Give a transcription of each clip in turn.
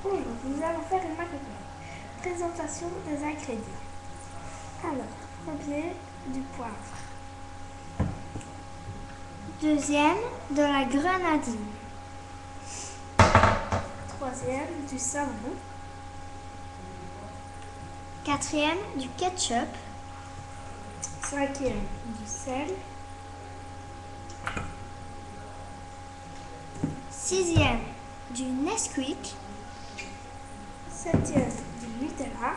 Bonjour, nous allons faire une maquette. Présentation des ingrédients. Alors, premier, du poivre. Deuxième, de la grenadine. Troisième, du savon. Quatrième, du ketchup. Cinquième, du sel. Sixième, du Nesquik. Septième, du Nutella.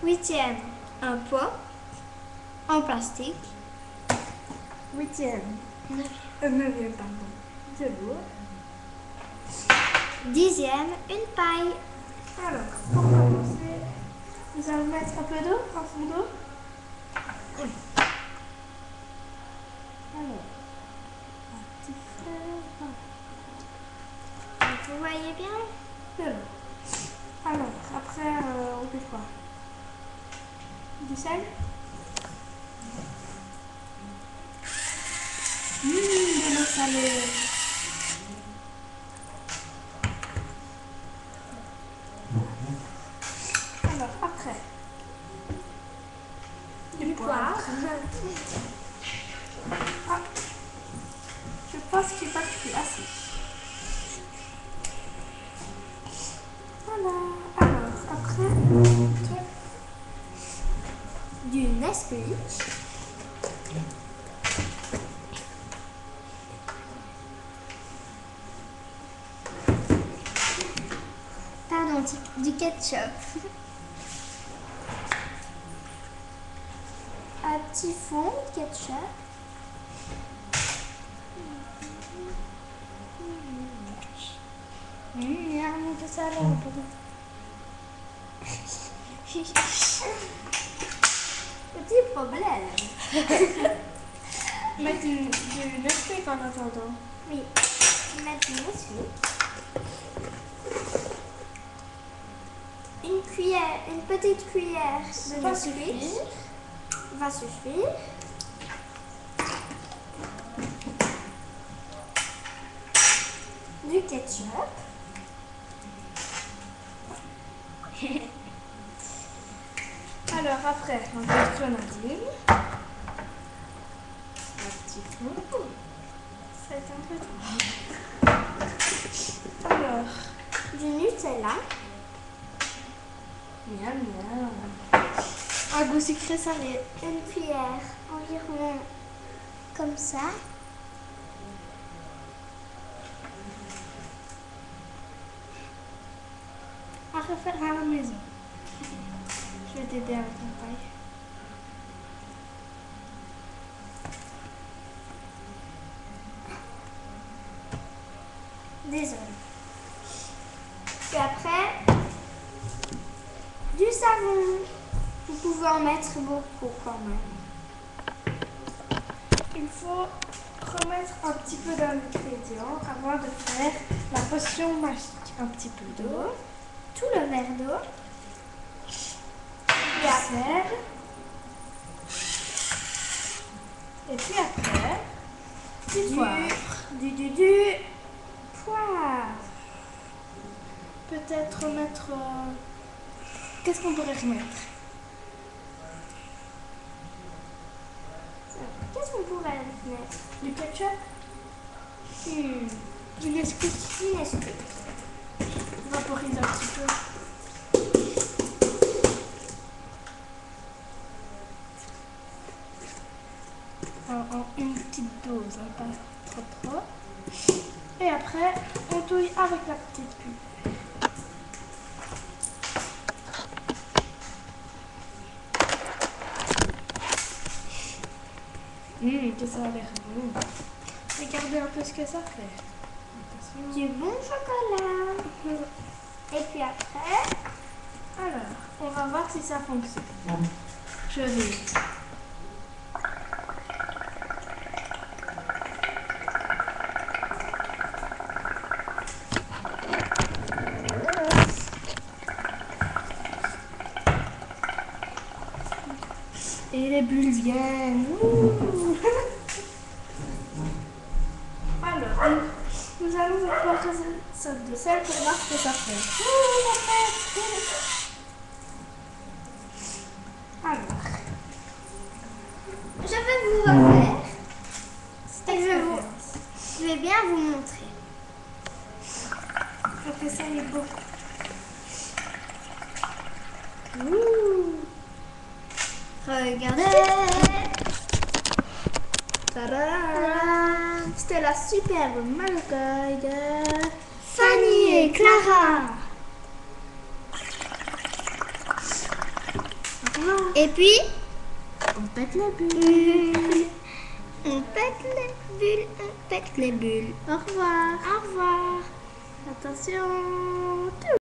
Huitième, un pot en plastique. Neuvième, pardon, de l'eau. Dixième, une paille. Alors, pour commencer, nous allons mettre un peu d'eau, un fond d'eau. Oui. Alors, un petit peu, Vous voyez bien? de l'eau. Alors, après, on fait quoi? Du sel. De l'eau salée. Alors, après, du poivre. Ah, je pense qu'il va cuire assez. Voilà. Alors, après, Du Nesquik. Pardon, du ketchup. Un petit fond de ketchup. un peu salé. Petit problème. Mettre du Nesquik en attendant. Oui, mettre du Nesquik. Une cuillère, une petite cuillère de Va Nesquik suffire. va suffire. Du ketchup. Alors après, un peu de grenadine. Un petit fond. Ça va être un peu trop. Alors, Du Nutella. miam miam. Un goût sucré salé. Une cuillère environ comme ça. À refaire à la maison. Je vais t'aider avec la paille. Désolée. Puis après, du savon. Vous pouvez en mettre beaucoup quand même. Il faut remettre un petit peu d'ingrédients avant de faire la potion magique. Un petit peu d'eau, Tout le verre d'eau. du sel. Et puis après, du poivre. Du poivre. Peut-être remettre... Qu'est-ce qu'on pourrait remettre? Qu'est-ce qu'on pourrait mettre? Du ketchup? Du Nesquik. Du Nesquik. Vaporise un petit peu. En une petite dose, hein, pas trop. Et après, on touille avec la petite cuillère. Que ça a l'air bon. Regardez un peu ce que ça fait. Attention. Du bon chocolat. Et puis après, Alors, on va voir si ça fonctionne. Je vais. Et les bulles viennent. Ouh. Alors, nous allons voir saute de sel pour voir ce que ça fait. Alors, Je vais vous refaire. cette Et expérience. je vais bien vous montrer. Professeur est beau. Regardez. Tadam! C'était la superbe Mallocaille de Fanny et Clara. Et puis, On pète la bulle. on pète les bulles, on pète les bulles. Au revoir. Au revoir. Attention.